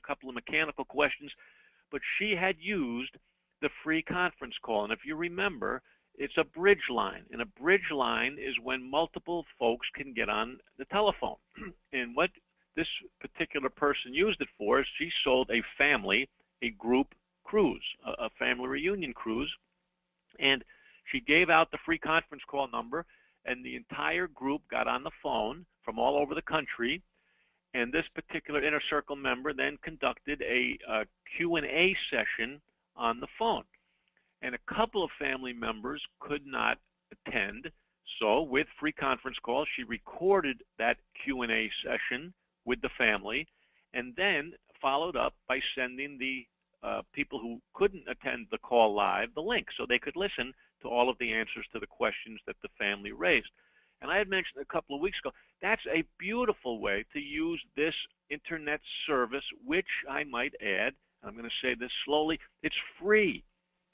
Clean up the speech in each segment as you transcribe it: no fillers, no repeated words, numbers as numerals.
a couple of mechanical questions, but she had used the free conference call. And if you remember, it's a bridge line. And a bridge line is when multiple folks can get on the telephone. And what this particular person used it for is she sold a family, a group cruise, a family reunion cruise. And she gave out the free conference call number, and the entire group got on the phone from all over the country. And this particular Inner Circle member then conducted a Q&A session on the phone. And a couple of family members could not attend. So with free conference call, she recorded that Q&A session with the family and then followed up by sending the people who couldn't attend the call live the link so they could listen to all of the answers to the questions that the family raised. And I had mentioned a couple of weeks ago, that's a beautiful way to use this internet service, which I might add, I'm going to say this slowly, it's free.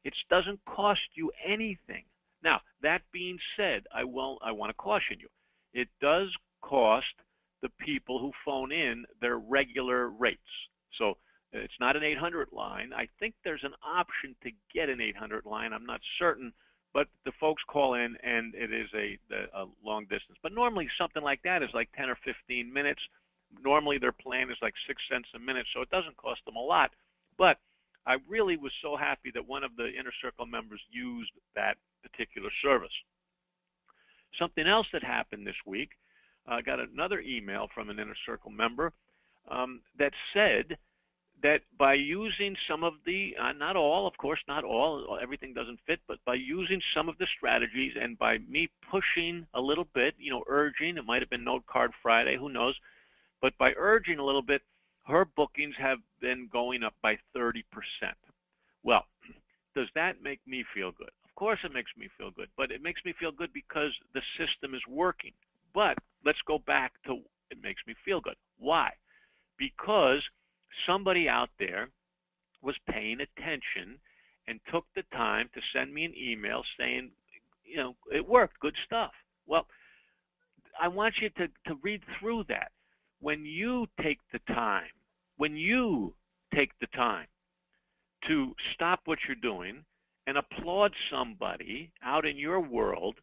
It doesn't cost you anything. Now, that being said, I want to caution you. It does cost the people who phone in their regular rates. So it's not an 800 line. I think there's an option to get an 800 line. I'm not certain, but the folks call in and it is a long distance. But normally something like that is like 10 or 15 minutes. Normally their plan is like 6 cents a minute, so it doesn't cost them a lot. But I really was so happy that one of the Inner Circle members used that particular service. Something else that happened this week, I got another email from an Inner Circle member that said that by using some of the, not all, of course, not all, everything doesn't fit, but by using some of the strategies and by me pushing a little bit, urging, it might have been Note Card Friday, who knows, but by urging a little bit, her bookings have been going up by 30%. Well, does that make me feel good? Of course it makes me feel good, but it makes me feel good because the system is working. But let's go back to it makes me feel good. Why? Because somebody out there was paying attention and took the time to send me an email saying, it worked, good stuff. Well, I want you to read through that. When you take the time to stop what you're doing and applaud somebody out in your world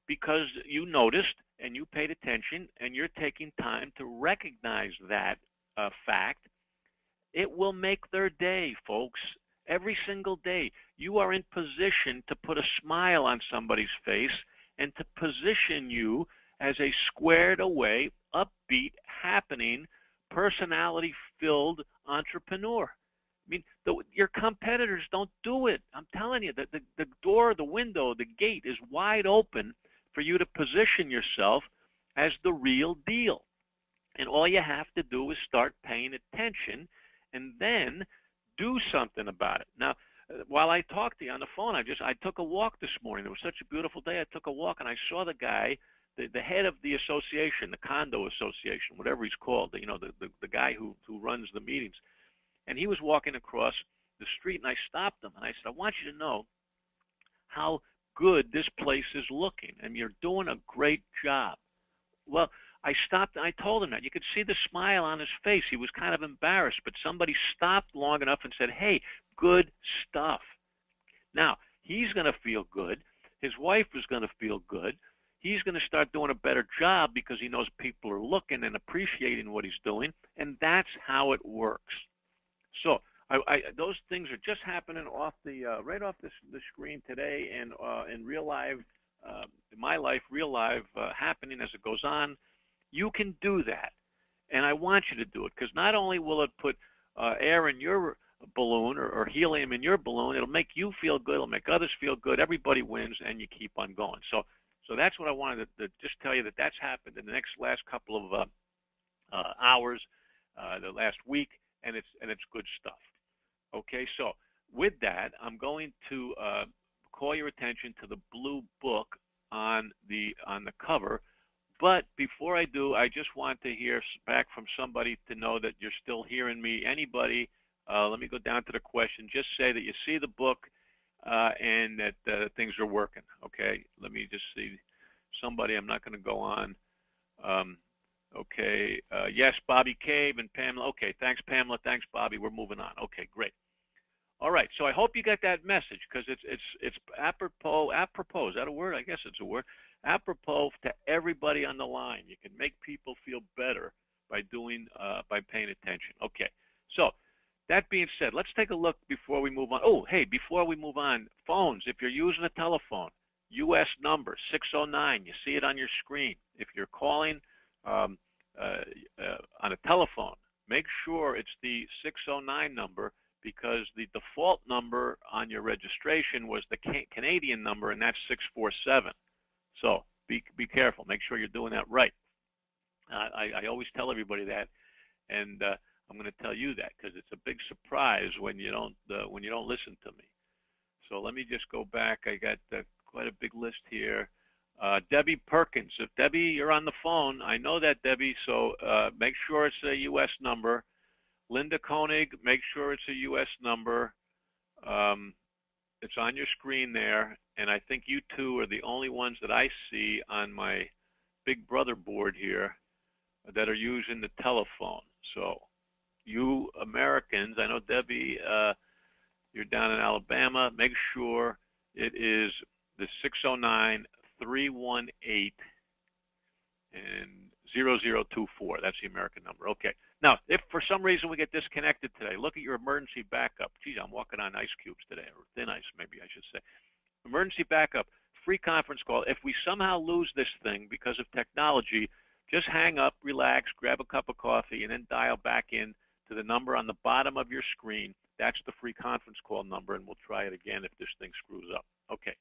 because you noticed and you paid attention and you're taking time to recognize that fact, it will make their day, folks. Every single day, you are in position to put a smile on somebody's face and to position you as a squared away, upbeat, happening, personality-filled entrepreneur. I mean, your competitors don't do it. I'm telling you, the door, the window, the gate is wide open for you to position yourself as the real deal. And all you have to do is start paying attention and then do something about it. Now, while I talked to you on the phone, I took a walk this morning. It was such a beautiful day. I took a walk and I saw the guy, the head of the association, the condo association, whatever he's called, the guy who runs the meetings. And he was walking across the street, and I stopped him, and I said, I want you to know how good this place is looking, and you're doing a great job. Well, I stopped, and I told him that. You could see the smile on his face. He was kind of embarrassed, but somebody stopped long enough and said, hey, good stuff. Now, he's going to feel good. His wife is going to feel good. He's going to start doing a better job because he knows people are looking and appreciating what he's doing, and that's how it works. So those things are just happening off the right off the screen today, and in real life, in my life, real life, happening as it goes on. You can do that, and I want you to do it because not only will it put air in your balloon or helium in your balloon, it'll make you feel good, it'll make others feel good. Everybody wins, and you keep on going. So that's what I wanted to just tell you, that that's happened in the last couple of hours, the last week, and it's good stuff. Okay, so with that, I'm going to call your attention to the blue book on the cover. But before I do, I just want to hear back from somebody to know that you're still hearing me. Anybody, let me go down to the question. Just say that you see the book and that things are working. Okay, let me just see somebody. I'm not going to go on. Okay. Yes, Bobby Cave and Pamela. Okay, thanks, Pamela. Thanks, Bobby. We're moving on. Okay, great. All right. So I hope you got that message because it's apropos. Apropos, is that a word? I guess it's a word. Apropos to everybody on the line. You can make people feel better by paying attention. Okay. So that being said, let's take a look before we move on. Oh, hey, before we move on, phones. If you're using a telephone, U.S. number 609. You see it on your screen. If you're calling um, uh, on a telephone, make sure it's the 609 number because the default number on your registration was the Canadian number, and that's 647. So be careful. Make sure you're doing that right. I always tell everybody that, and I'm going to tell you that because it's a big surprise when you don't listen to me. So let me just go back. I got quite a big list here. Debbie Perkins. If Debbie, you're on the phone, I know that, Debbie. So make sure it's a U.S. number. Linda Koenig, make sure it's a U.S. number. Um, it's on your screen there, and I think you two are the only ones that I see on my Big Brother board here that are using the telephone. So you Americans, I know Debbie, you're down in Alabama. Make sure it is the 609-318 and 0024. That's the American number. Okay. Now, if for some reason we get disconnected today, look at your emergency backup. Geez, I'm walking on ice cubes today, or thin ice, maybe I should say. Emergency backup, free conference call. If we somehow lose this thing because of technology, just hang up, relax, grab a cup of coffee, and then dial back in to the number on the bottom of your screen. That's the free conference call number, and we'll try it again if this thing screws up. Okay.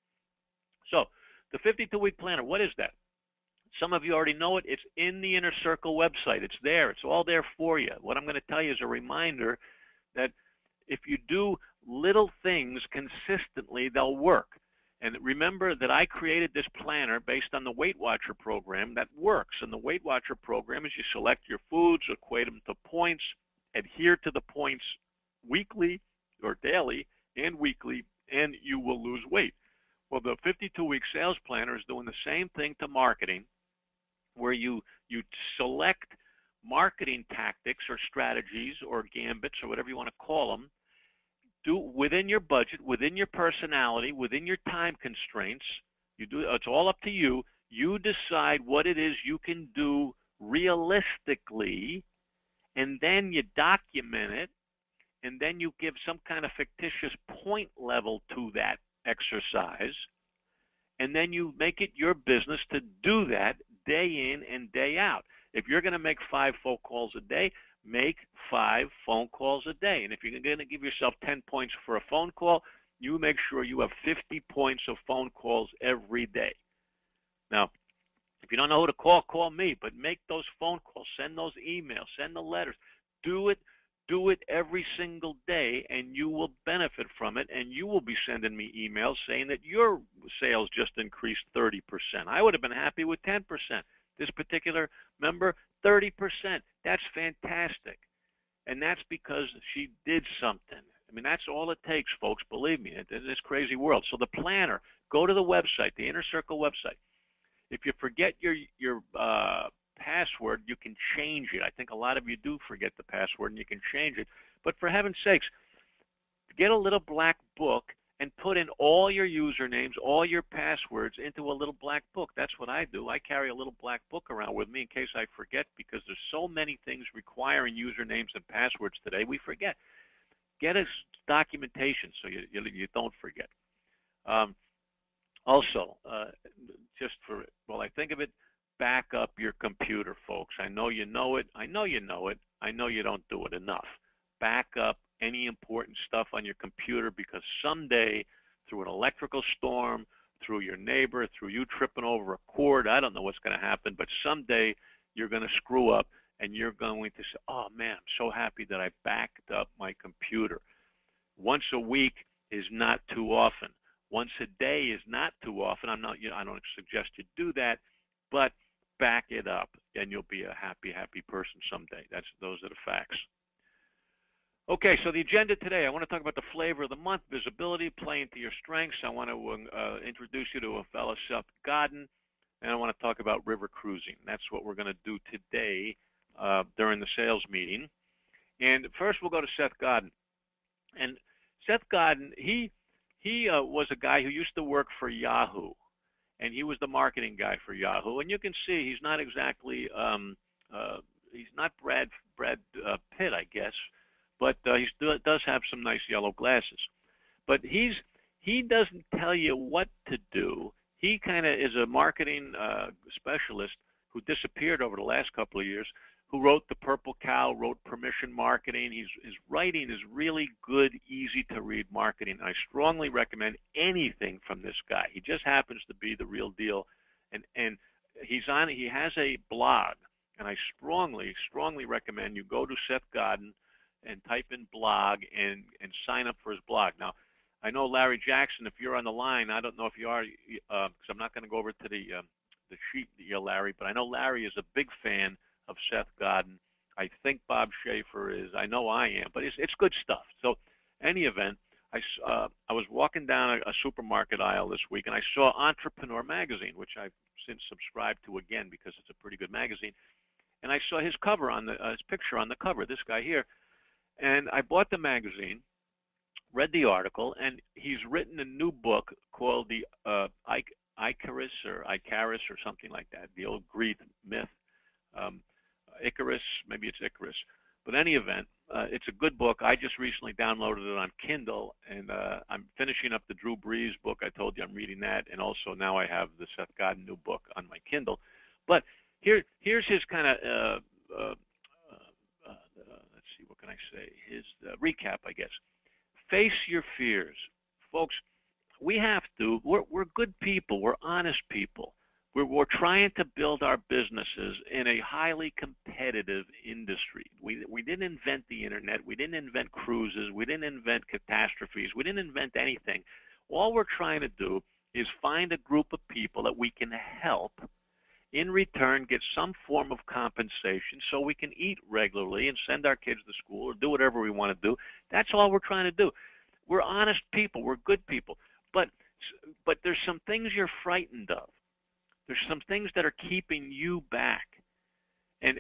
So the 52-week planner, what is that? Some of you already know it. It's in the Inner Circle website. It's there. It's all there for you. What I'm going to tell you is a reminder that if you do little things consistently, they'll work. And remember that I created this planner based on the Weight Watcher program that works. And the Weight Watcher program is you select your foods, equate them to points, adhere to the points weekly or daily and weekly, and you will lose weight. Well, the 52-week sales planner is doing the same thing to marketing, where you select marketing tactics or strategies or gambits or whatever you want to call them, do within your budget, within your personality, within your time constraints. You do. It's all up to you. You decide what it is you can do realistically, and then you document it, and then you give some kind of fictitious point level to that exercise, and then you make it your business to do that day in and day out. If you're going to make 5 phone calls a day, make 5 phone calls a day. And if you're going to give yourself 10 points for a phone call, you make sure you have 50 points of phone calls every day. Now, if you don't know who to call me, but make those phone calls, send those emails, send the letters. Do it every single day, and you will benefit from it, and you will be sending me emails saying that your sales just increased 30%. I would have been happy with 10%. This particular member, 30%. That's fantastic. And that's because she did something. I mean, that's all it takes, folks, believe me, in this crazy world. So the planner, go to the website, the Inner Circle website. If you forget your password, you can change it. I think a lot of you do forget the password, and you can change it. But for heaven's sakes, get a little black book and put in all your usernames, all your passwords into a little black book. That's what I do. I carry a little black book around with me in case I forget, because there's so many things requiring usernames and passwords today, we forget. Get a documentation so you don't forget. Also, just for, well, I think of it, back up your computer, folks. I know you know it. I know you know it. I know you don't do it enough. Back up any important stuff on your computer, because someday, through an electrical storm, through your neighbor, through you tripping over a cord, I don't know what's going to happen, but someday you're going to screw up, and you're going to say, oh, man, I'm so happy that I backed up my computer. Once a week is not too often. Once a day is not too often. I don't suggest you do that, but back it up, and you'll be a happy, happy person someday. Those are the facts. Okay, so the agenda today, I want to talk about the flavor of the month, visibility, playing to your strengths. I want to introduce you to a fellow, Seth Godin. and I want to talk about river cruising. That's what we're going to do today during the sales meeting. And first, we'll go to Seth Godin. And Seth Godin, he was a guy who used to work for Yahoo, and he was the marketing guy for Yahoo. And you can see he's not exactly he's not Brad Pitt, I guess, but he does have some nice yellow glasses. But he doesn't tell you what to do. He kind of is a marketing specialist who disappeared over the last couple of years, who wrote The Purple Cow, wrote Permission Marketing. His writing is really good, easy to read marketing. I strongly recommend anything from this guy. He just happens to be the real deal, and he has a blog, and I strongly recommend you go to Seth Godin and type in blog and sign up for his blog. Now, I know Larry Jackson, if you're on the line, I don't know if you are, because I'm not going to go over to the sheet here, Larry, but I know Larry is a big fan of Seth Godin. I think Bob Schaefer is. I know I am, but it's good stuff. So, any event, I was walking down a supermarket aisle this week, and I saw Entrepreneur Magazine, which I've since subscribed to again because it's a pretty good magazine. And I saw his cover on his picture on the cover, this guy here, and I bought the magazine, read the article, and he's written a new book called the Icarus or something like that, the old Greek myth. Icarus, maybe it's Icarus. But any event, it's a good book. I just recently downloaded it on Kindle, and I'm finishing up the Drew Brees book. I told you I'm reading that, and also now I have the Seth Godin new book on my Kindle. But here's his kind of, let's see, what can I say? His recap, I guess. Face your fears. Folks, we have to. We're good people. We're honest people. We're trying to build our businesses in a highly competitive industry. We didn't invent the internet. We didn't invent cruises. We didn't invent catastrophes. We didn't invent anything. All we're trying to do is find a group of people that we can help, in return get some form of compensation so we can eat regularly and send our kids to school or do whatever we want to do. That's all we're trying to do. We're honest people. We're good people. But there's some things you're frightened of. There's some things that are keeping you back. And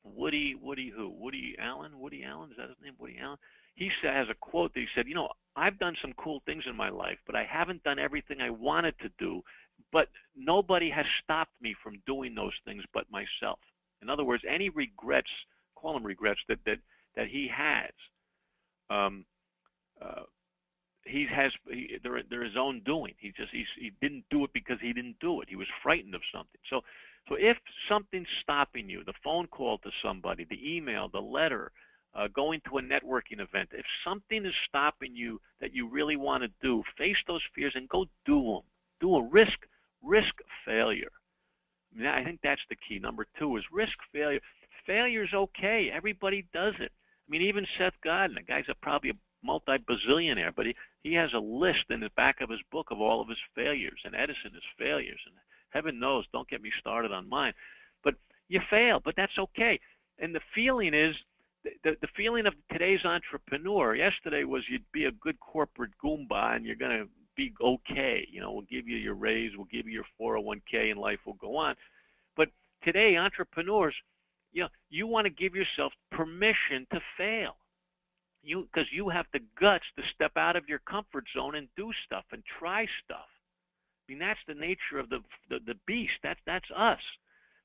Woody Allen, is that his name? Woody Allen? He has a quote that he said, I've done some cool things in my life, but I haven't done everything I wanted to do. But nobody has stopped me from doing those things but myself. In other words, any regrets, call them regrets, that he has, they're his own doing. He didn't do it because he didn't do it. He was frightened of something. So if something's stopping you, the phone call to somebody, the email, the letter, going to a networking event, if something is stopping you that you really want to do, face those fears and go do them. Do a risk failure. I think that's the key. Number 2 is risk failure. Failure's okay. Everybody does it. Even Seth Godin, the guy's probably a multi-bazillionaire, but he has a list in the back of his book of all of his failures, and Edison his failures, and heaven knows, don't get me started on mine. But you fail, but that's okay. And the feeling is, the feeling of today's entrepreneur, yesterday was you'd be a good corporate Goomba and you're going to be okay. We'll give you your raise, we'll give you your 401k, and life will go on. But today, entrepreneurs, you want to give yourself permission to fail. Because you have the guts to step out of your comfort zone and do stuff and try stuff. That's the nature of the beast. That's us.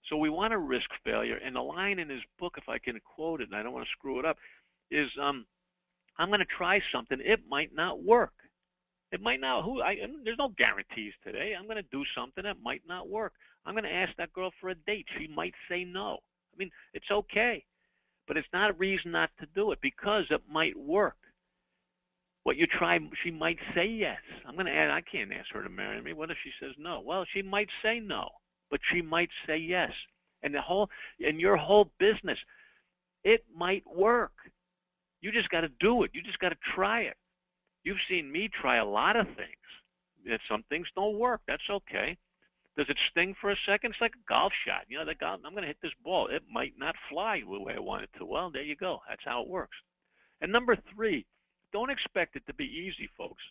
So we want to risk failure. And the line in his book, if I can quote it, and I don't want to screw it up, is I'm going to try something. It might not work. It might not. There's no guarantees today. I'm going to do something that might not work. I'm going to ask that girl for a date. She might say no. It's okay. But it's not a reason not to do it because it might work. What you try, she might say yes. I can't ask her to marry me. What if she says no? Well, she might say no, but she might say yes. And your whole business, it might work. You just got to do it. You just got to try it. You've seen me try a lot of things. Some things don't work. That's okay. Does it sting for a second? It's like a golf shot. I'm going to hit this ball. It might not fly the way I want it to. Well, there you go. That's how it works. And number 3, don't expect it to be easy, folks.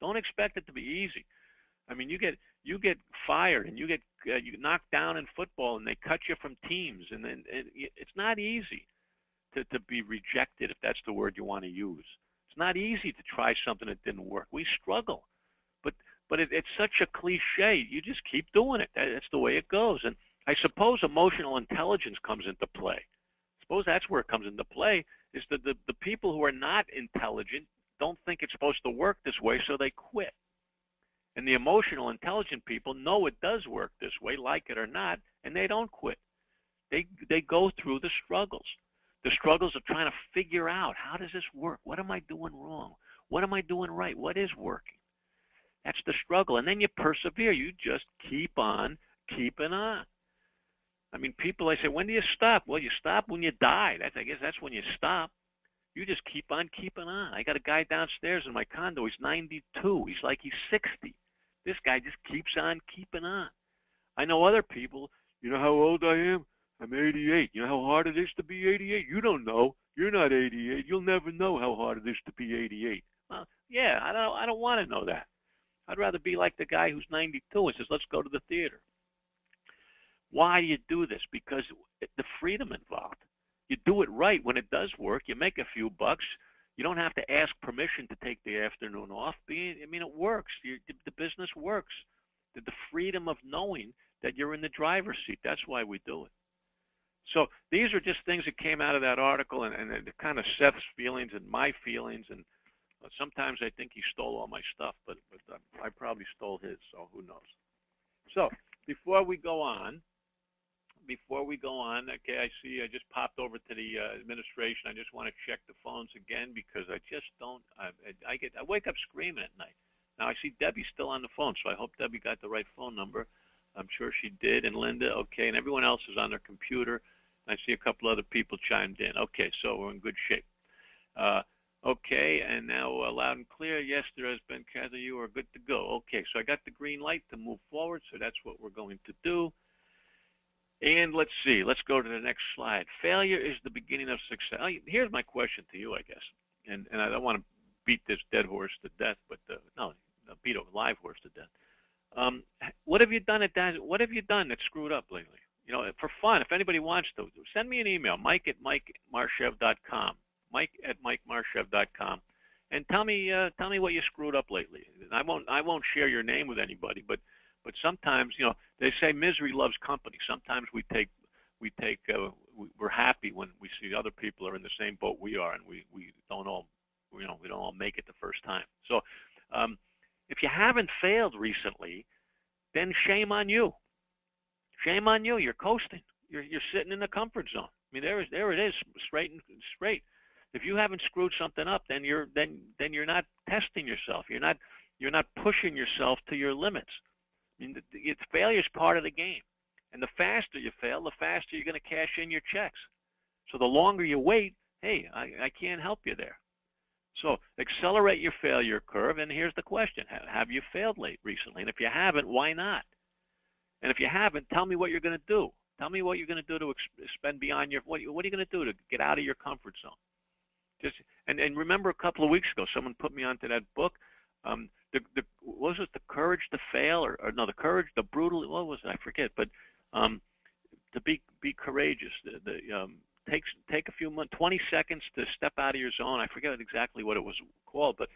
Don't expect it to be easy. I mean, you get fired and you knocked down in football, and they cut you from teams, and then it's not easy to be rejected, if that's the word you want to use. It's not easy to try something that didn't work. We struggle, but it's such a cliche. You just keep doing it. That's the way it goes. And I suppose emotional intelligence comes into play. Suppose that's where it comes into play. Is that the people who are not intelligent don't think it's supposed to work this way, so they quit. And the emotional intelligent people know it does work this way, like it or not, and they don't quit. They go through the struggles of trying to figure out, how does this work? What am I doing wrong? What am I doing right? What is working? That's the struggle. And then you persevere. You just keep on keeping on. I mean, people, I say, when do you stop? Well, you stop when you die. I guess that's when you stop. You just keep on keeping on. I got a guy downstairs in my condo. He's 92. He's like he's 60. This guy just keeps on keeping on. I know other people. You know how old I am? I'm 88. You know how hard it is to be 88? You don't know. You're not 88. You'll never know how hard it is to be 88. Well, yeah, I don't want to know that. I'd rather be like the guy who's 92 and says, let's go to the theater. Why do you do this? Because the freedom involved. You do it right when it does work. You make a few bucks. You don't have to ask permission to take the afternoon off. I mean, it works. The business works. The freedom of knowing that you're in the driver's seat. That's why we do it. So these are just things that came out of that article, and it kind of Seth's feelings and my feelings. And sometimes I think he stole all my stuff, but I probably stole his, so who knows. So before we go on, okay, I see I just popped over to the administration. I just want to check the phones again because I just don't. I wake up screaming at night. Now I see Debbie's still on the phone, so I hope Debbie got the right phone number. I'm sure she did, and Linda, okay, and everyone else is on their computer. I see a couple other people chimed in. Okay, so we're in good shape. Okay, and now loud and clear. Yes, there has been, Kathy, you are good to go. Okay, so I got the green light to move forward, so that's what we're going to do. And let's see. Let's go to the next slide. Failure is the beginning of success. Here's my question to you, I guess. And I don't want to beat this dead horse to death, but beat a live horse to death. What have you done What have you done that screwed up lately? You know, for fun, if anybody wants to, send me an email, mike@mikemarshev.com, mike@mikemarshev.com, and tell me what you screwed up lately. I won't share your name with anybody, but sometimes, you know, they say misery loves company. Sometimes we're happy when we see other people are in the same boat we are, and we don't all make it the first time. So if you haven't failed recently, then shame on you. Shame on you. You're coasting. You're sitting in the comfort zone. I mean, there it is, straight. If you haven't screwed something up, then you're not testing yourself. You're not pushing yourself to your limits. I mean, failure is part of the game, and the faster you fail, the faster you're going to cash in your checks. So the longer you wait, hey, I can't help you there. So accelerate your failure curve, and here's the question: have you failed recently? And if you haven't, why not? And if you haven't, tell me what you're going to do. Tell me what you're going to do to spend beyond your. What are you going to do to get out of your comfort zone? And remember, a couple of weeks ago, someone put me onto that book. Was it the courage to fail, or no, the courage, the brutal? What was it? I forget. But to be courageous. Take a few months, 20 seconds to step out of your zone. I forget exactly what it was called, but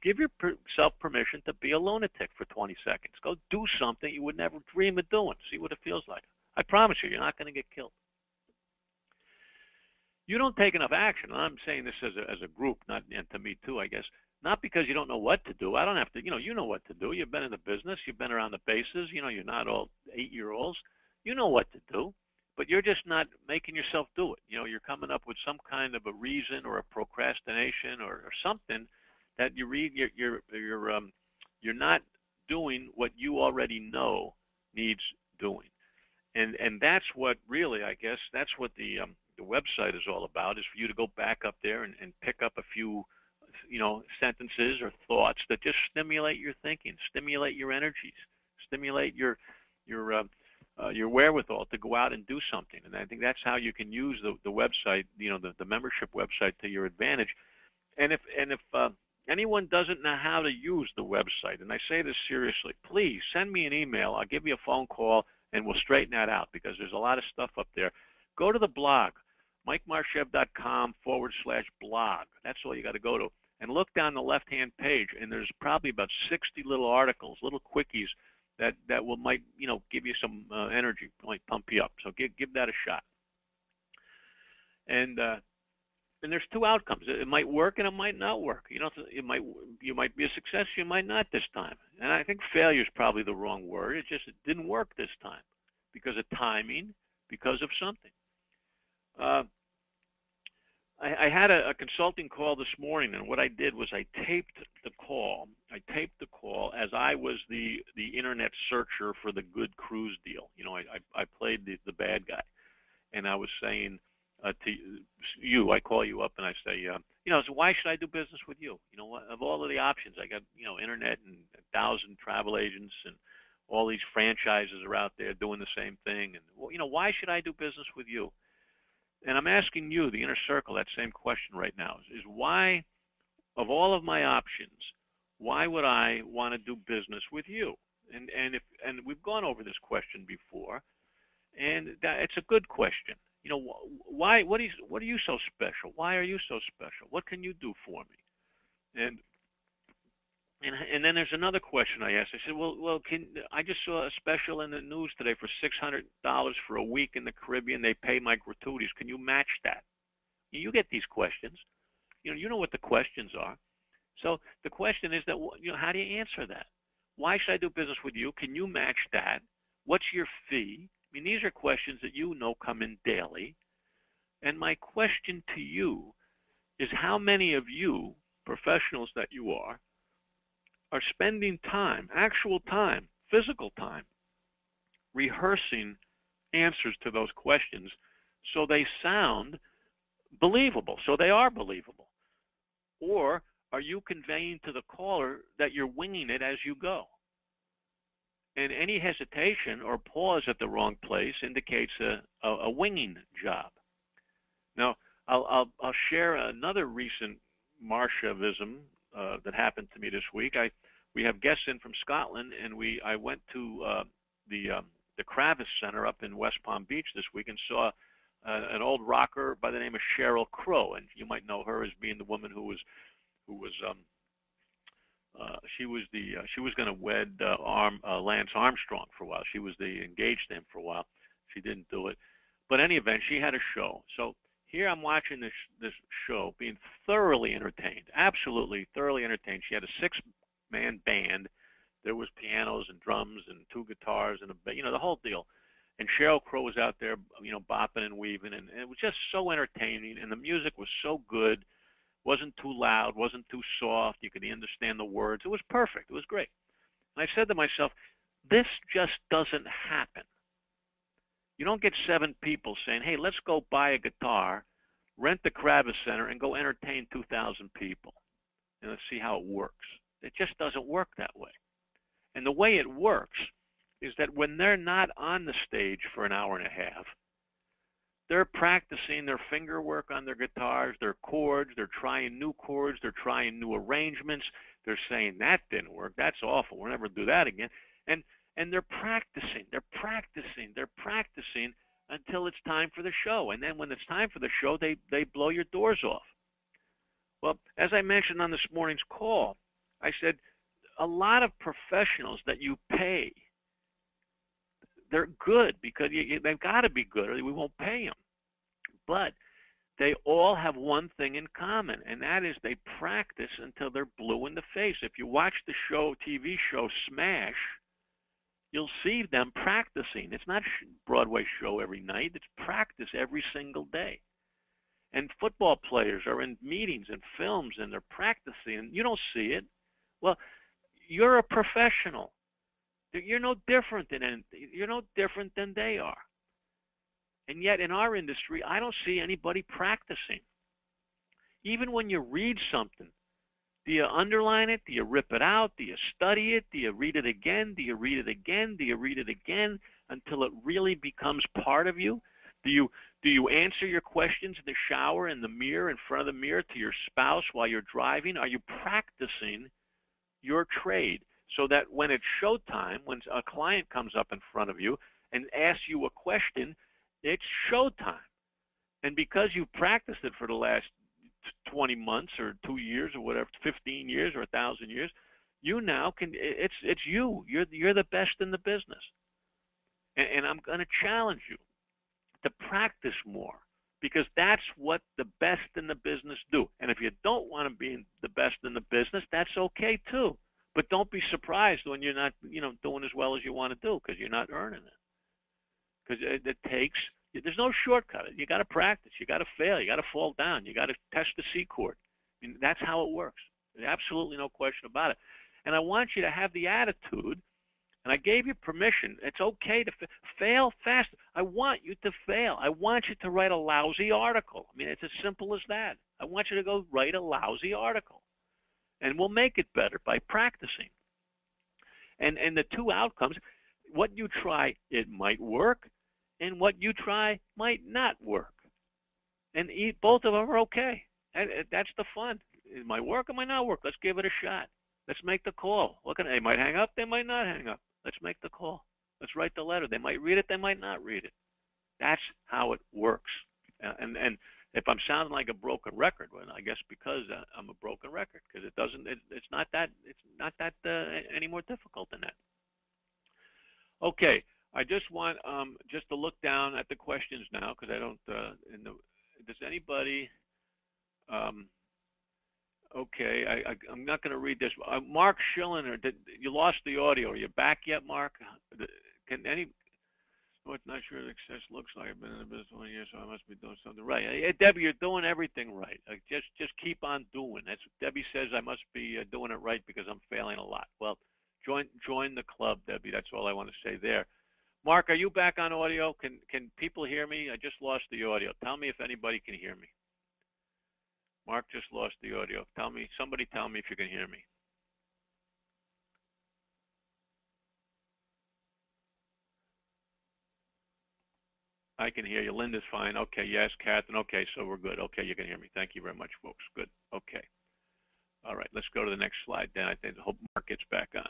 give yourself permission to be a lunatic for 20 seconds. Go do something you would never dream of doing. See what it feels like. I promise you're not going to get killed. You don't take enough action. And I'm saying this as a group, and to me too, I guess. Not because you don't know what to do. I don't have to. You know what to do. You've been in the business. You've been around the bases. You're not all 8-year-olds. You know what to do. But you're just not making yourself do it. You're coming up with some kind of a reason or a procrastination or something that you're not doing what you already know needs doing. And that's what really, I guess, that's what the website is all about, is for you to go back up there and pick up a few, sentences or thoughts that just stimulate your thinking, stimulate your energies, stimulate your wherewithal to go out and do something. And I think that's how you can use the website, the membership website, to your advantage. And if anyone doesn't know how to use the website, and I say this seriously, please send me an email. I'll give you a phone call, and we'll straighten that out because there's a lot of stuff up there. Go to the blog, MikeMarshev.com/blog. That's all you got to go to. And look down the left-hand page, and there's probably about 60 little articles, little quickies that will might give you some energy, might pump you up. So give that a shot. And there's two outcomes. It might work and it might not work. You might be a success, you might not this time. And I think failure is probably the wrong word. It didn't work this time because of timing, because of something. I had a consulting call this morning, and what I did was I taped the call. I taped the call as I was the internet searcher for the good cruise deal. I played the bad guy, and I was saying to you, I call you up and I say, so why should I do business with you? Of all of the options, I got internet and 1,000 travel agents and all these franchises are out there doing the same thing, and why should I do business with you? And I'm asking you, the inner circle, that same question right now, is why, of all of my options, why would I want to do business with you? And we've gone over this question before, and it's a good question. Why? What are you so special? Why are you so special? What can you do for me? And then there's another question I asked. I said, well, I just saw a special in the news today for $600 for a week in the Caribbean. They pay my gratuities. Can you match that? You get these questions. You know what the questions are. So the question is that how do you answer that? Why should I do business with you? Can you match that? What's your fee? I mean, these are questions that come in daily. And my question to you is how many of you, professionals that you are spending time, actual time, physical time, rehearsing answers to those questions so they sound believable, so they are believable? Or are you conveying to the caller that you're winging it as you go? And any hesitation or pause at the wrong place indicates a winging job. Now, I'll share another recent Marshevism that happened to me this week. We have guests in from Scotland, and I went to the Kravis Center up in West Palm Beach this week and saw an old rocker by the name of Sheryl Crow, and you might know her as being the woman who was going to wed Lance Armstrong for a while. She was engaged to him for a while. She didn't do it, but in any event, she had a show. So here I'm watching this show, being thoroughly entertained, absolutely thoroughly entertained. She had a 6-man band. There was pianos and drums and 2 guitars and the whole deal. And Sheryl Crow was out there, bopping and weaving, and it was just so entertaining. And the music was so good, wasn't too loud, wasn't too soft. You could understand the words. It was perfect. It was great. And I said to myself, this just doesn't happen. You don't get 7 people saying, hey, let's go buy a guitar, rent the Kravis Center, and go entertain 2,000 people. And let's see how it works. It just doesn't work that way. And the way it works is that when they're not on the stage for an hour and a half, they're practicing their finger work on their guitars, their chords, they're trying new chords, they're trying new arrangements, they're saying that didn't work, that's awful, we'll never do that again. And they're practicing until it's time for the show. And then when it's time for the show, they blow your doors off. Well, as I mentioned on this morning's call, I said a lot of professionals that you pay, they're good because they've got to be good or we won't pay them. But they all have one thing in common, and that is they practice until they're blue in the face. If you watch the TV show Smash, you'll see them practicing. It's not a Broadway show every night. It's practice every single day. And football players are in meetings and films, and they're practicing, and you don't see it. Well, you're a professional. You're no different than they are. And yet in our industry, I don't see anybody practicing. Even when you read something, do you underline it? Do you rip it out? Do you study it? Do you read it again? Do you read it again? Do you read it again until it really becomes part of you? Do you answer your questions in the shower, in the mirror, in front of the mirror to your spouse while you're driving? Are you practicing your trade so that when it's showtime, when a client comes up in front of you and asks you a question, it's showtime? And because you practiced it for the last 20 months or 2 years or whatever, 15 years or 1,000 years, you now can. It's you. You're the best in the business, and I'm going to challenge you to practice more because that's what the best in the business do. And if you don't want to be the best in the business, that's okay too. But don't be surprised when you're not, doing as well as you want to do because you're not earning it. Because it takes. There's no shortcut. You got to practice. You got to fail. You got to fall down. You got to test the C chord. I mean, that's how it works. There's absolutely no question about it. And I want you to have the attitude. And I gave you permission. It's okay to fail fast. I want you to fail. I want you to write a lousy article. I mean, it's as simple as that. I want you to go write a lousy article. And we'll make it better by practicing. And the two outcomes, what you try, it might work, and what you try might not work. And both of them are okay. And that's the fun. It might work, it might not work. Let's give it a shot. Let's make the call. They might hang up, they might not hang up. Let's make the call. Let's write the letter. They might read it, they might not read it. That's how it works. And if I'm sounding like a broken record, well, I guess because I'm a broken record, because it's not that any more difficult than that. Okay, I just want just to look down at the questions now, because I don't. Does anybody? Okay, I'm not going to read this. Mark Schilliner, you lost the audio. Are you back yet, Mark? Can any? I'm not sure success looks like. I've been in the business 20 years, so I must be doing something right. Hey, Debbie, you're doing everything right. Just keep on doing. That's what Debbie says. I must be doing it right because I'm failing a lot. Well, join the club, Debbie. That's all I want to say there. Mark, are you back on audio? Can people hear me? I just lost the audio. Tell me if anybody can hear me. Mark just lost the audio. Somebody tell me if you can hear me. I can hear you. Linda's fine. Okay, yes, Catherine. Okay, so we're good. Okay, you can hear me. Thank you very much, folks. Good. Okay. All right, let's go to the next slide. Then I hope Mark gets back on.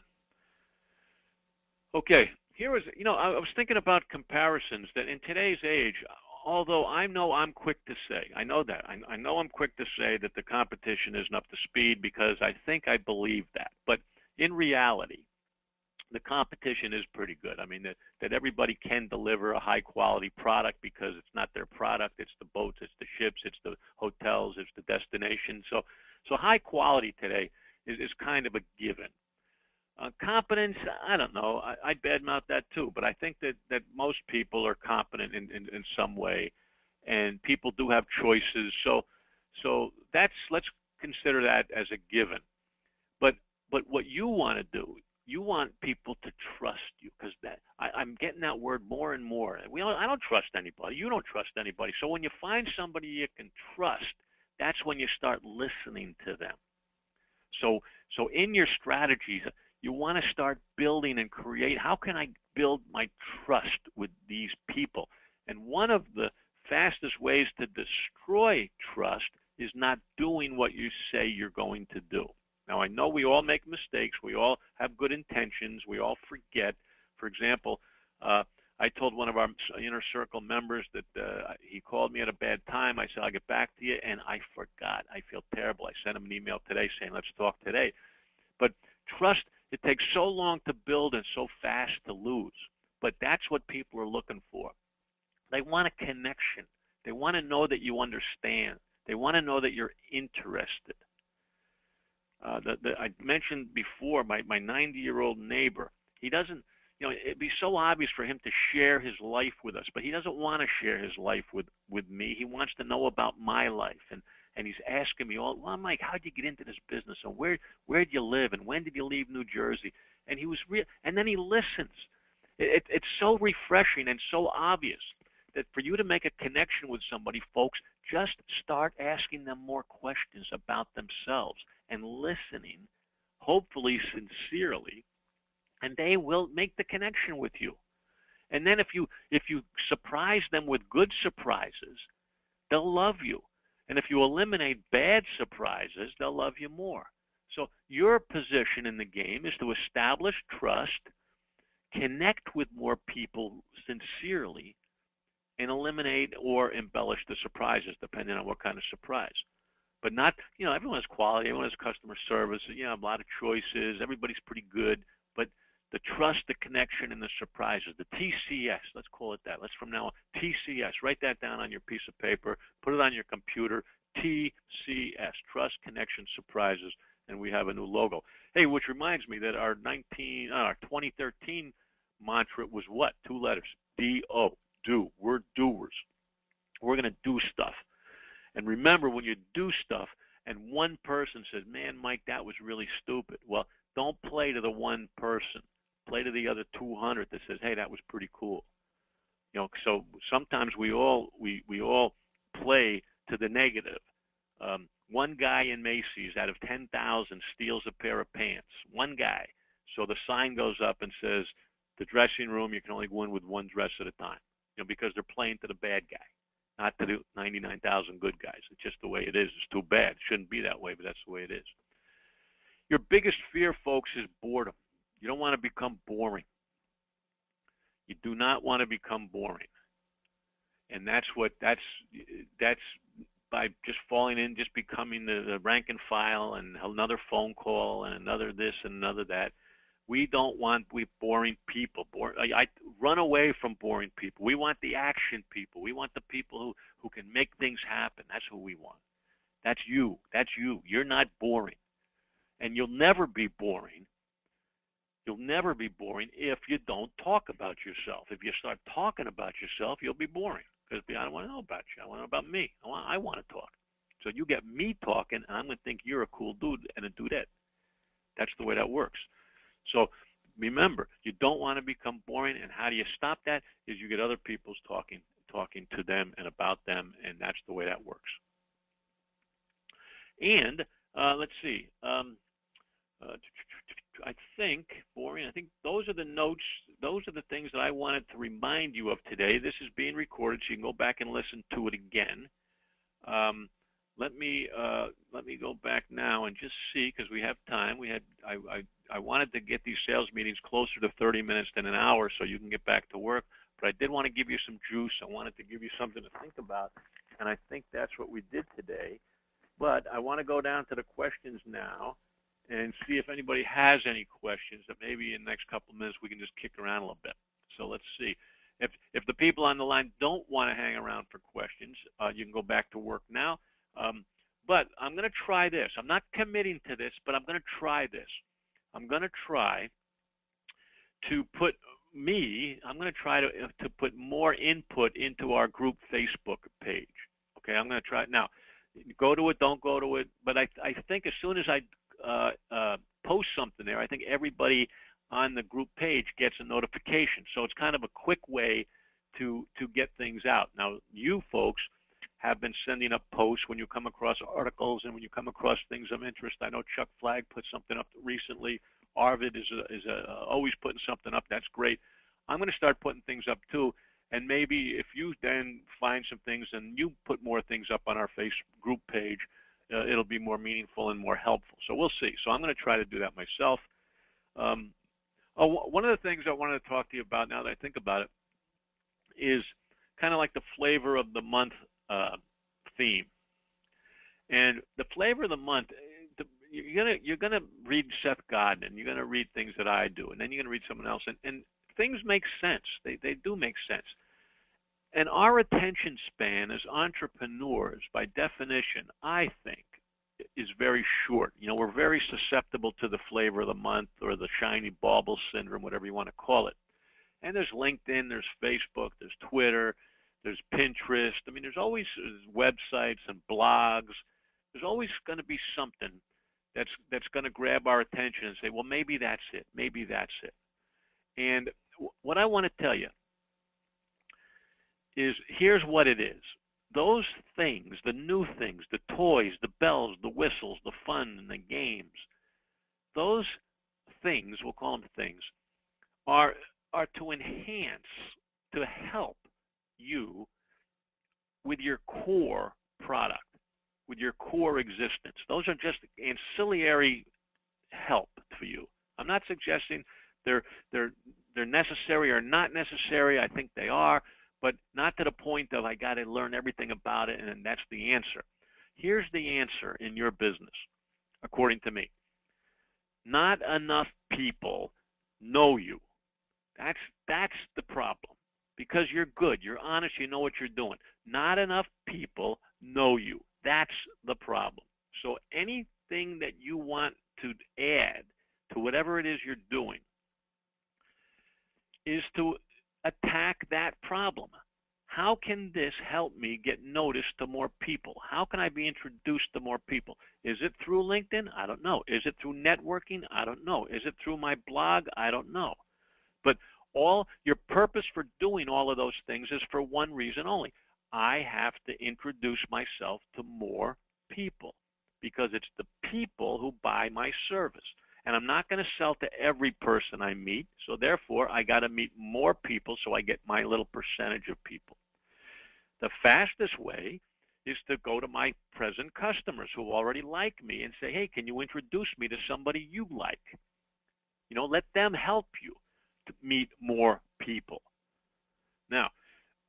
Okay, here is, I was thinking about comparisons that in today's age, although I know I'm quick to say, I know that. I know I'm quick to say that the competition isn't up to speed because I think I believe that. But in reality, the competition is pretty good. I mean, that everybody can deliver a high-quality product because it's not their product. It's the boats, it's the ships, it's the hotels, it's the destination. So high quality today is kind of a given. Competence, I don't know. I badmouth that too, but I think that most people are competent in some way, and people do have choices. So let's consider that as a given. But what you want to do, you want people to trust you, because I'm getting that word more and more. I don't trust anybody. You don't trust anybody. So when you find somebody you can trust, that's when you start listening to them. So in your strategies, you want to start building and create. How can I build my trust with these people? And one of the fastest ways to destroy trust is not doing what you say you're going to do. Now, I know we all make mistakes. We all have good intentions. We all forget. For example, I told one of our inner circle members that he called me at a bad time. I said, I'll get back to you, and I forgot. I feel terrible. I sent him an email today saying, let's talk today. But trust, it takes so long to build and so fast to lose. But that's what people are looking for. They want a connection. They want to know that you understand. They want to know that you're interested. I mentioned before my 90-year-old neighbor. He doesn't, it'd be so obvious for him to share his life with us, but he doesn't want to share his life with me. He wants to know about my life, and he's asking me well, Mike, how'd you get into this business? And where'd you live? And when did you leave New Jersey? And he was and then he listens. It's so refreshing and so obvious that for you to make a connection with somebody, folks, just start asking them more questions about themselves and listening, hopefully sincerely, and they will make the connection with you. And then if you surprise them with good surprises, they'll love you. And if you eliminate bad surprises, they'll love you more. So your position in the game is to establish trust, connect with more people sincerely, and eliminate or embellish the surprises depending on what kind of surprise. But not, everyone has quality, everyone has customer service, a lot of choices, everybody's pretty good, but the trust, the connection, and the surprises, the TCS, let's call it that. Let's from now on, TCS, write that down on your piece of paper, put it on your computer, TCS, trust, connection, surprises, and we have a new logo. Hey, which reminds me that our 2013 mantra was what? 2 letters, D-O, do. We're doers. We're going to do stuff. And remember, when you do stuff and one person says, man, Mike, that was really stupid. Well, don't play to the one person. Play to the other 200 that says, hey, that was pretty cool. So sometimes we all play to the negative. One guy in Macy's out of 10,000 steals a pair of pants. One guy. So the sign goes up and says, the dressing room, you can only go in with one dress at a time. Because they're playing to the bad guy, not to the 99,000 good guys. It's just the way it is. It's too bad. It shouldn't be that way, but that's the way it is. Your biggest fear, folks, is boredom. You don't want to become boring. You do not want to become boring. And that's by just falling in, just becoming the rank and file and another phone call and another this and another that. We don't want boring people. I run away from boring people. We want the action people. We want the people who can make things happen. That's who we want. That's you. That's you. You're not boring. And you'll never be boring. You'll never be boring if you don't talk about yourself. If you start talking about yourself, you'll be boring. Because I don't want to know about you. I want to know about me. I want to talk. So you get me talking, and I'm going to think you're a cool dude and a dudette. That's the way that works. So remember, you don't want to become boring, and how do you stop that? Is you get other people's talking to them and about them, and that's the way that works. And let's see. I think boring. I think those are the notes. Those are the things that I wanted to remind you of today. This is being recorded, so you can go back and listen to it again. Let me go back now and just see, because we have time. I wanted to get these sales meetings closer to 30 minutes than an hour so you can get back to work. But I did want to give you some juice. I wanted to give you something to think about, and I think that's what we did today. But I want to go down to the questions now and see if anybody has any questions that maybe in the next couple of minutes we can just kick around a little bit. So let's see. If the people on the line don't want to hang around for questions, you can go back to work now. But I'm going to try this. I'm not committing to this, but I'm going to try this. I'm going to try to put put more input into our group Facebook page. Okay, I'm going to try it. Now, go to it, don't go to it, but I think as soon as I post something there, I think everybody on the group page gets a notification. So it's kind of a quick way to get things out. Now, you folks have been sending up posts when you come across articles and when you come across things of interest. I know Chuck Flagg put something up recently. Arvid is always putting something up. That's great. I'm going to start putting things up too. And maybe if you then find some things and you put more things up on our Facebook group page, it'll be more meaningful and more helpful. So we'll see. So I'm going to try to do that myself. One of the things I wanted to talk to you about now that I think about it is kind of like the flavor of the month theme. And the flavor of the month, you're gonna read Seth Godin, and you're gonna read things that I do, and then you're gonna read someone else, and things make sense. They do make sense. And our attention span as entrepreneurs, by definition, I think, is very short. We're very susceptible to the flavor of the month or the shiny bauble syndrome, whatever you want to call it. And there's LinkedIn, there's Facebook, there's Twitter, there's Pinterest. I mean, there's always websites and blogs. There's always going to be something that's going to grab our attention and say, well, maybe that's it. Maybe that's it. And what I want to tell you is here's what it is. Those things, the new things, the toys, the bells, the whistles, the fun, and the games, those things, we'll call them things, are are to enhance, to help you with your core product, with your core existence. Those are just ancillary help for you. I'm not suggesting they're they're they're necessary or not necessary. I think they are, but not to the point of I got to learn everything about it and that's the answer. Here's the answer in your business, according to me. Not enough people know you. That's the problem. Because you're good, you're honest, you know what you're doing. Not enough people know you. That's the problem. So anything that you want to add to whatever it is you're doing is to attack that problem. How can this help me get noticed to more people? How can I be introduced to more people? Is it through LinkedIn? I don't know. Is it through networking? I don't know. Is it through my blog? I don't know. But all your purpose for doing all of those things is for one reason only. I have to introduce myself to more people because it's the people who buy my service. And I'm not going to sell to every person I meet, so therefore I got to meet more people so I get my little percentage of people. The fastest way is to go to my present customers who already like me and say, hey, can you introduce me to somebody you like? You know, let them help you to meet more people. Now,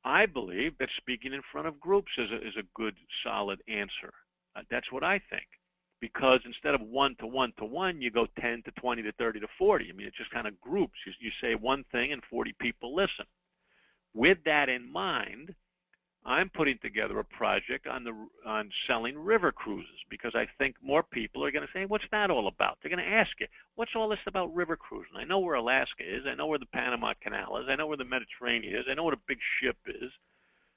I believe that speaking in front of groups is a good, solid answer. That's what I think. Because instead of 1 to 1 to 1, you go 10 to 20 to 30 to 40. I mean, it's just kind of groups. You say one thing and 40 people listen. With that in mind, I'm putting together a project on selling river cruises because I think more people are going to say, what's that all about? They're going to ask you, what's all this about river cruising? I know where Alaska is. I know where the Panama Canal is. I know where the Mediterranean is. I know what a big ship is.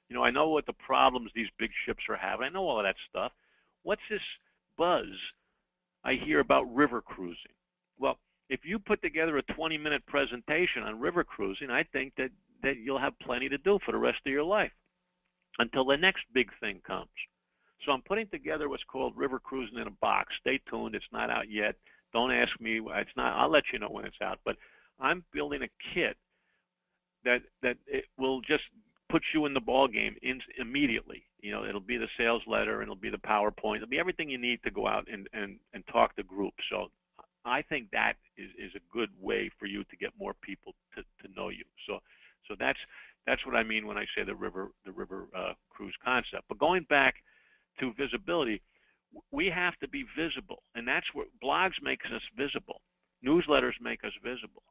You know, I know what the problems these big ships are having. I know all of that stuff. What's this buzz I hear about river cruising? Well, if you put together a 20-minute presentation on river cruising, I think that you'll have plenty to do for the rest of your life until the next big thing comes. So I'm putting together what's called River Cruising in a Box. Stay tuned. It's not out yet. Don't ask me. It's not. I'll let you know when it's out. But I'm building a kit that it will just put you in the ball game immediately. You know, it'll be the sales letter, and it'll be the PowerPoint. It'll be everything you need to go out and talk to groups. So I think that is a good way for you to get more people to know you. So that's what I mean when I say the river cruise concept. But going back to visibility, we have to be visible, and that's what blogs make us visible. Newsletters make us visible.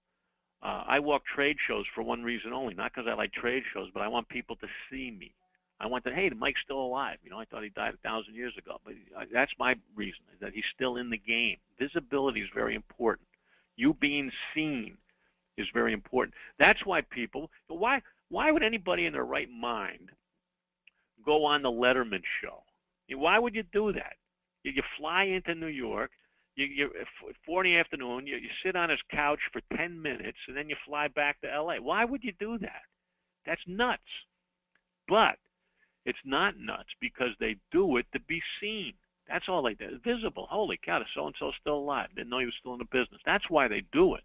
I walk trade shows for one reason only, not because I like trade shows, but I want people to see me. I want that, hey, Mike's still alive. You know, I thought he died 1,000 years ago, but that's my reason, is that he's still in the game. Visibility is very important. You being seen is very important. That's why people, why would anybody in their right mind go on the Letterman show? Why would you do that? You fly into New York, you 4 in the afternoon, you sit on his couch for 10 minutes, and then you fly back to L.A. Why would you do that? That's nuts. But it's not nuts because they do it to be seen. That's all they do. Visible. Holy cow, so-and-so's still alive. Didn't know he was still in the business. That's why they do it.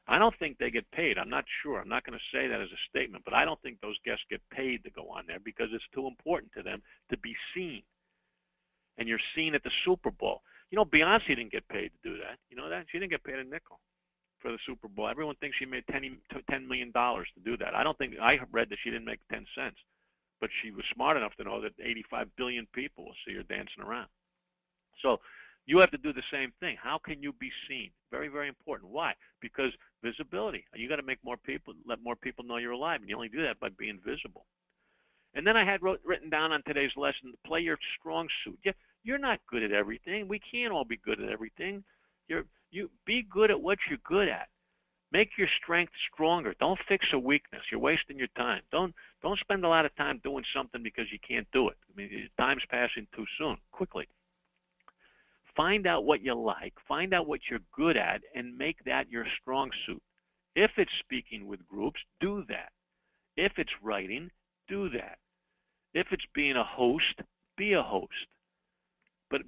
I don't think they get paid. I'm not sure. I'm not going to say that as a statement, but I don't think those guests get paid to go on there because it's too important to them to be seen. And you're seen at the Super Bowl. You know, Beyonce didn't get paid to do that. You know that? She didn't get paid a nickel for the Super Bowl. Everyone thinks she made $10 million to do that. I read that she didn't make 10 cents. But she was smart enough to know that 85 billion people will see her dancing around. So you have to do the same thing. How can you be seen? Very, very important. Why? Because visibility. You got to make more people, let more people know you're alive, and you only do that by being visible. And then I had written down on today's lesson, play your strong suit. You're not good at everything. We can't all be good at everything. You be good at what you're good at. Make your strength stronger. Don't fix a weakness. You're wasting your time. Don't spend a lot of time doing something because you can't do it. I mean, time's passing too soon, quickly. Find out what you like. Find out what you're good at and make that your strong suit. If it's speaking with groups, do that. If it's writing, do that. If it's being a host, be a host. But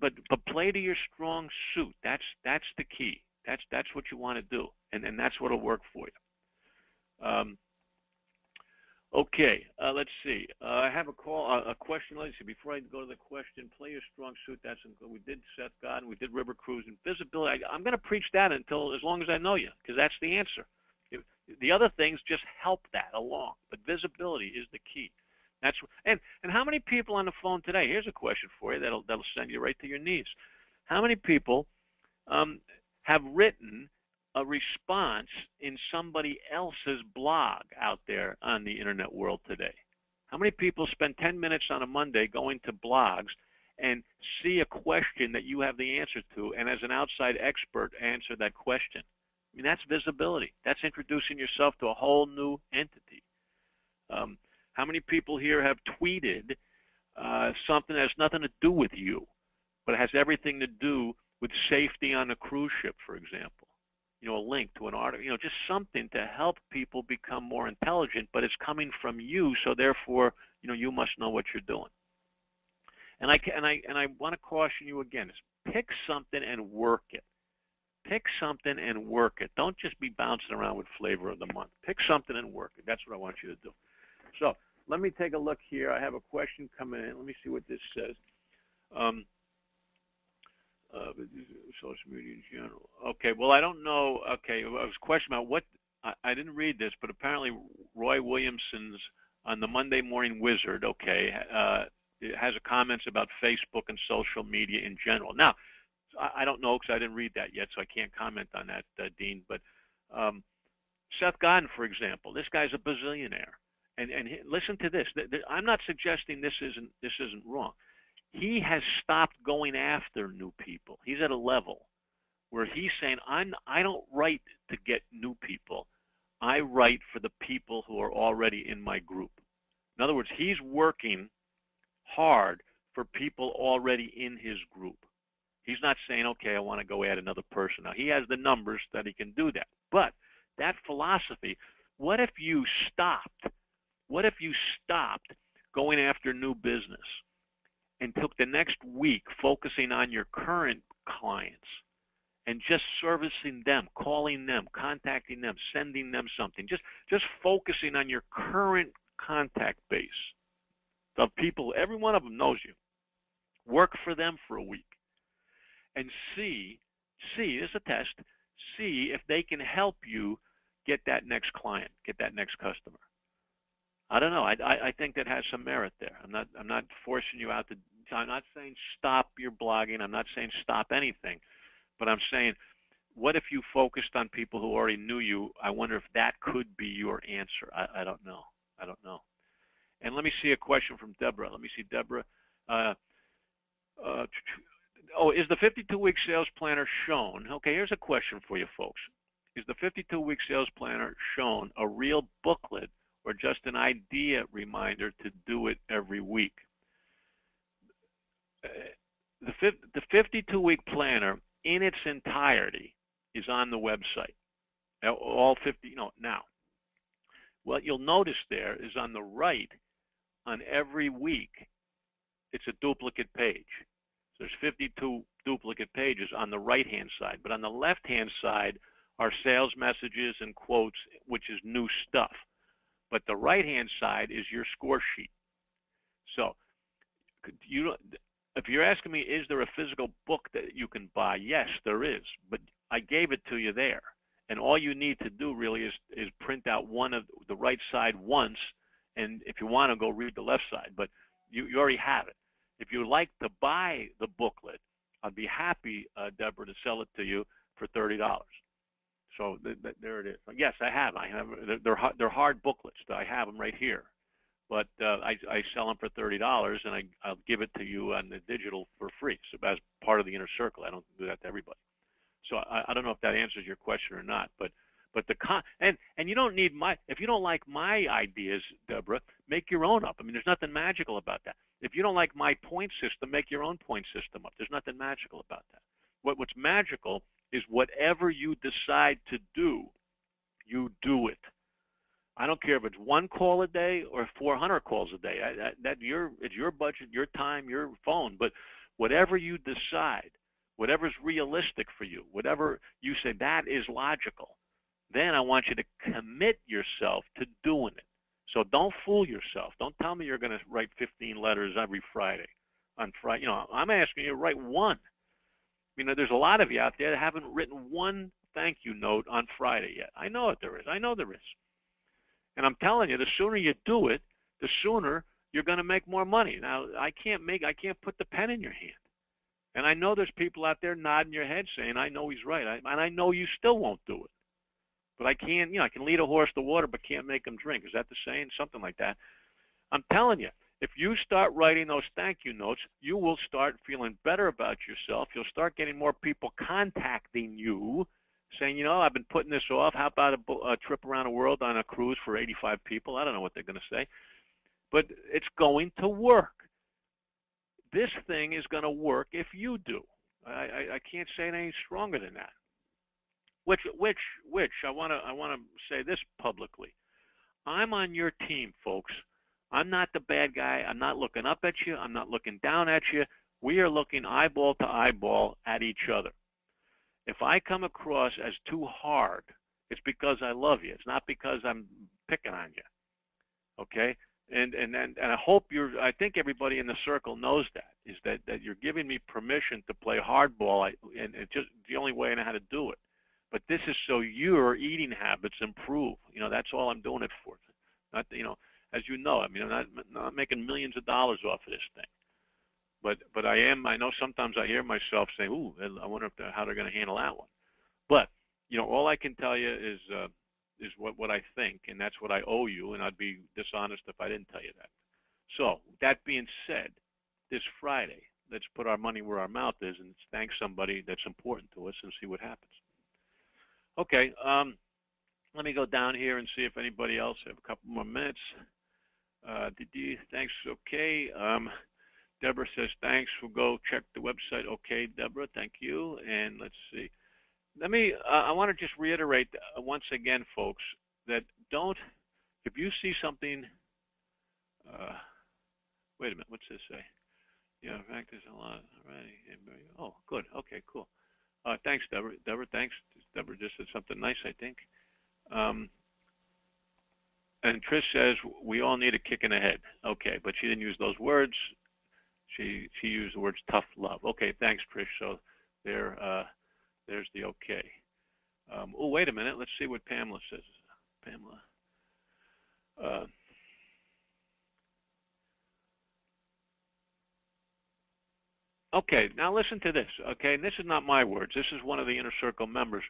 play to your strong suit. That's the key. That's what you want to do, and that's what'll work for you. Um, okay, let's see. I have a question. Let's see. Before I go to the question, play your strong suit. That's included. We did Seth Godin. We did River Cruise and visibility. I'm going to preach that until as long as I know you, because that's the answer. The other things just help that along, but visibility is the key. That's and how many people on the phone today? Here's a question for you that'll send you right to your knees. How many people um, have written a response in somebody else's blog out there on the internet world today? How many people spend 10 minutes on a Monday going to blogs and see a question that you have the answer to, and as an outside expert, answer that question? I mean, that's visibility. That's introducing yourself to a whole new entity. How many people here have tweeted something that has nothing to do with you, but it has everything to do with safety on a cruise ship, for example? You know, a link to an article, you know, just something to help people become more intelligent, but it's coming from you, so therefore, you know, you must know what you're doing. And I want to caution you again, is pick something and work it. Pick something and work it. Don't just be bouncing around with flavor of the month. Pick something and work it. That's what I want you to do. So let me take a look here. I have a question coming in. Let me see what this says. Social media in general. Okay, well, I don't know. Okay, I was questioning about what, I didn't read this, but apparently Roy Williamson's on the Monday Morning Wizard, okay, it has a comments about Facebook and social media in general. Now, I don't know because I didn't read that yet, so I can't comment on that, Dean. But Seth Godin, for example, this guy's a bazillionaire, and listen to this. I'm not suggesting this isn't wrong. He has stopped going after new people. He's at a level where he's saying, I don't write to get new people. I write for the people who are already in my group. In other words, he's working hard for people already in his group. He's not saying, okay, I want to go add another person. Now, he has the numbers that he can do that. But that philosophy, what if you stopped? What if you stopped going after new business and took the next week focusing on your current clients and just servicing them, calling them, contacting them, sending them something, just focusing on your current contact base of people, every one of them knows you. Work for them for a week and see, this is a test, see if they can help you get that next client, get that next customer. I don't know. I think that has some merit there. I'm not forcing you out to. I'm not saying stop your blogging. I'm not saying stop anything, but I'm saying, what if you focused on people who already knew you? I wonder if that could be your answer. I don't know. I don't know. And let me see a question from Deborah. Let me see, Deborah. Is the 52-week sales planner shown? Okay, here's a question for you folks. Is the 52-week sales planner shown a real booklet or just an idea reminder to do it every week? The 52-week planner in its entirety is on the website. All 50, now, what you'll notice there is on the right, on every week, it's a duplicate page. So there's 52 duplicate pages on the right-hand side. But on the left-hand side are sales messages and quotes, which is new stuff. But the right-hand side is your score sheet. So if you're asking me, is there a physical book that you can buy? Yes, there is. But I gave it to you there. And all you need to do really is print out one of the right side once, and if you want to, go read the left side. But you already have it. If you like to buy the booklet, I'd be happy, Deborah, to sell it to you for $30. So there it is. Yes, I have. They're hard booklets. I have them right here. But I sell them for $30, and I'll give it to you on the digital for free. So as part of the inner circle, I don't do that to everybody. So I don't know if that answers your question or not, but you don't need if you don't like my ideas, Deborah, make your own up. I mean, there's nothing magical about that. If you don't like my point system, make your own point system up. There's nothing magical about that. What's magical is whatever you decide to do, you do it. I don't care if it's 1 call a day or 400 calls a day. It's your budget, your time, your phone. But whatever you decide, whatever's realistic for you, whatever you say that is logical, Then I want you to commit yourself to doing it. So don't fool yourself. Don't tell me you're going to write 15 letters every Friday. On Friday, I'm asking you to write one. There's a lot of you out there that haven't written one thank you note on Friday yet. I know it there is. I know there is. And I'm telling you, the sooner you do it, the sooner you're going to make more money. Now, I can't put the pen in your hand. And I know there's people out there nodding your head saying, I know he's right. And I know you still won't do it. But I can, I can lead a horse to water, but can't make him drink. Is that the saying? Something like that. I'm telling you, if you start writing those thank you notes, you will start feeling better about yourself. You'll start getting more people contacting you saying, I've been putting this off. How about a trip around the world on a cruise for 85 people? I don't know what they're going to say. But it's going to work. This thing is going to work if you do. I can't say it any stronger than that. Which I want to say this publicly. I'm on your team, folks. I'm not the bad guy. I'm not looking up at you. I'm not looking down at you. We are looking eyeball to eyeball at each other. If I come across as too hard, it's because I love you. It's not because I'm picking on you. Okay? And I hope I think everybody in the circle knows that you're giving me permission to play hardball, and it's just the only way I know how to do it. But this is so your eating habits improve. That's all I'm doing it for. Not, as you know, I'm not making millions of dollars off of this thing. But I am. I know sometimes I hear myself saying, "Ooh, I wonder how they're going to handle that one." But all I can tell you is what I think, and that's what I owe you, and I'd be dishonest if I didn't tell you that. So that being said, this Friday, let's put our money where our mouth is and thank somebody that's important to us and see what happens. Okay, let me go down here and see if anybody else have a couple more minutes. Thanks. Okay. Deborah says thanks. We'll go check the website. Okay, Deborah, thank you. And let's see. I want to just reiterate once again, folks, that if you see something, wait a minute, what's this say? Yeah, in fact, there's a lot already. Oh, good. Okay, cool. Thanks, Deborah. Deborah, thanks. Deborah just said something nice, I think. And Trish says we all need a kick in the head. Okay, but she didn't use those words. She used the words tough love. Okay, thanks, Trish. So there's the okay. Oh, wait a minute. Let's see what Pamela says. Pamela. Okay, now listen to this. Okay, and this is not my words. This is one of the Inner Circle members.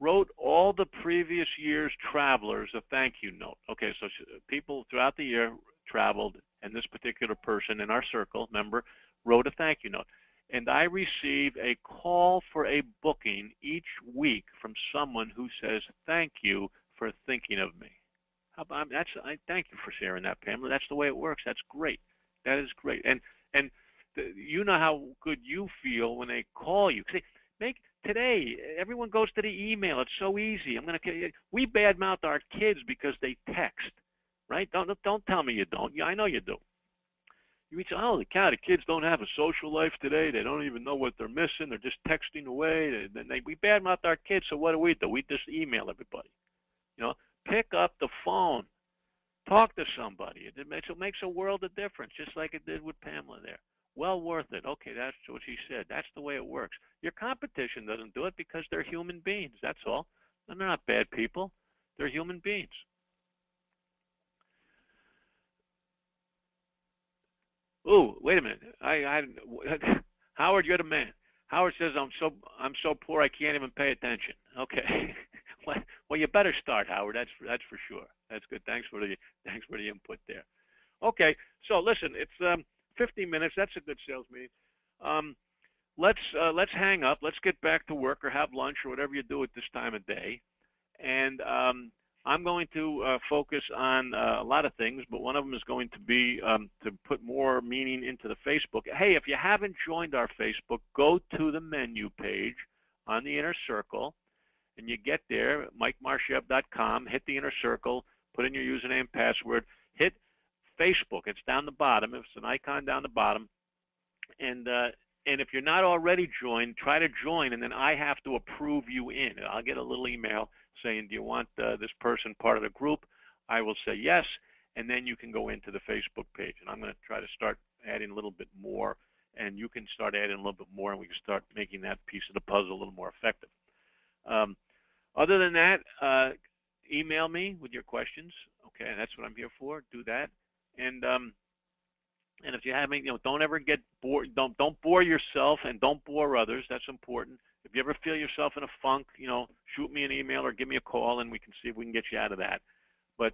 Wrote all the previous year's travelers a thank you note. Okay, so people throughout the year traveled, and this particular person in our circle, member, wrote a thank you note. And I receive a call for a booking each week from someone who says, thank you for thinking of me. I thank you for sharing that, Pamela. That's the way it works. That's great. That is great. And you know how good you feel when they call you. Today, everyone goes to the email. It's so easy. We badmouth our kids because they text, right? Don't tell me you don't. Yeah, I know you do. You say, holy cow, the kids don't have a social life today. They don't even know what they're missing. They're just texting away. We badmouth our kids, so what do? We just email everybody. Pick up the phone. Talk to somebody. It makes a world of difference, just like it did with Pamela there. Well worth it. Okay, that's what she said. That's the way it works. Your competition doesn't do it because they're human beings. That's all. And they're not bad people. They're human beings. Ooh, wait a minute. Howard, you're the man. Howard says I'm so poor I can't even pay attention. Okay. Well, you better start, Howard. That's for sure. That's good. Thanks for the input there. Okay. So listen, it's 50 minutes. That's a good sales meeting. Let's hang up. Let's get back to work or have lunch or whatever you do at this time of day. And I'm going to focus on a lot of things, but one of them is going to be to put more meaning into the Facebook. Hey, if you haven't joined our Facebook, go to the menu page on the Inner Circle, and you get there, MikeMarchev.com, hit the Inner Circle, put in your username and password, hit Facebook. It's down the bottom. It's an icon down the bottom. And And if you're not already joined, try to join, and then I have to approve you in. I'll get a little email saying, do you want this person part of the group? I will say yes, and then you can go into the Facebook page. And I'm going to try to start adding a little bit more, and you can start adding a little bit more, and we can start making that piece of the puzzle a little more effective. Other than that, email me with your questions. Okay, that's what I'm here for. Do that, and if you haven't, don't ever get bored. Don't bore yourself, and don't bore others. That's important. If you ever feel yourself in a funk, shoot me an email or give me a call, and we can see if we can get you out of that. But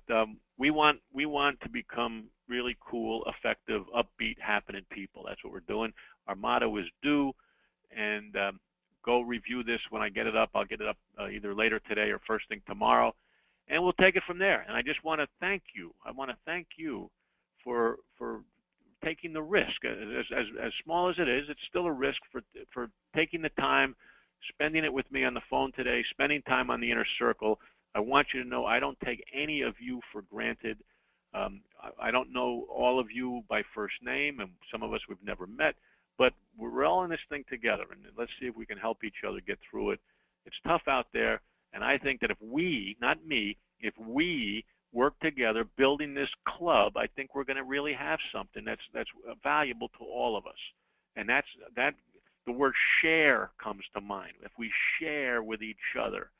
we want to become really cool, effective, upbeat, happening people. That's what we're doing. Our motto is do, and go review this when I get it up. I'll get it up either later today or first thing tomorrow, and we'll take it from there. And I just want to thank you. I want to thank you for taking the risk. As small as it is, it's still a risk for taking the time, spending it with me on the phone today, spending time on the inner circle. I want you to know I don't take any of you for granted. I don't know all of you by first name, and some of us we've never met, but we're all in this thing together, and let's see if we can help each other get through it. It's tough out there, and I think that if we, not me, if we work together building this club, I think we're going to really have something that's valuable to all of us. And that the word share comes to mind. If we share with each other,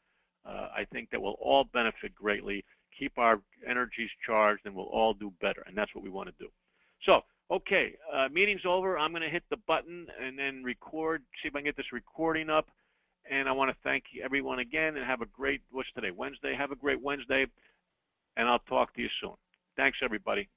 I think that we'll all benefit greatly, keep our energies charged, and we'll all do better. And that's what we want to do. So, okay, meeting's over. I'm going to hit the button and then record, see if I can get this recording up. And I want to thank everyone again, and have a great, what's today, Wednesday? Have a great Wednesday, and I'll talk to you soon. Thanks, everybody.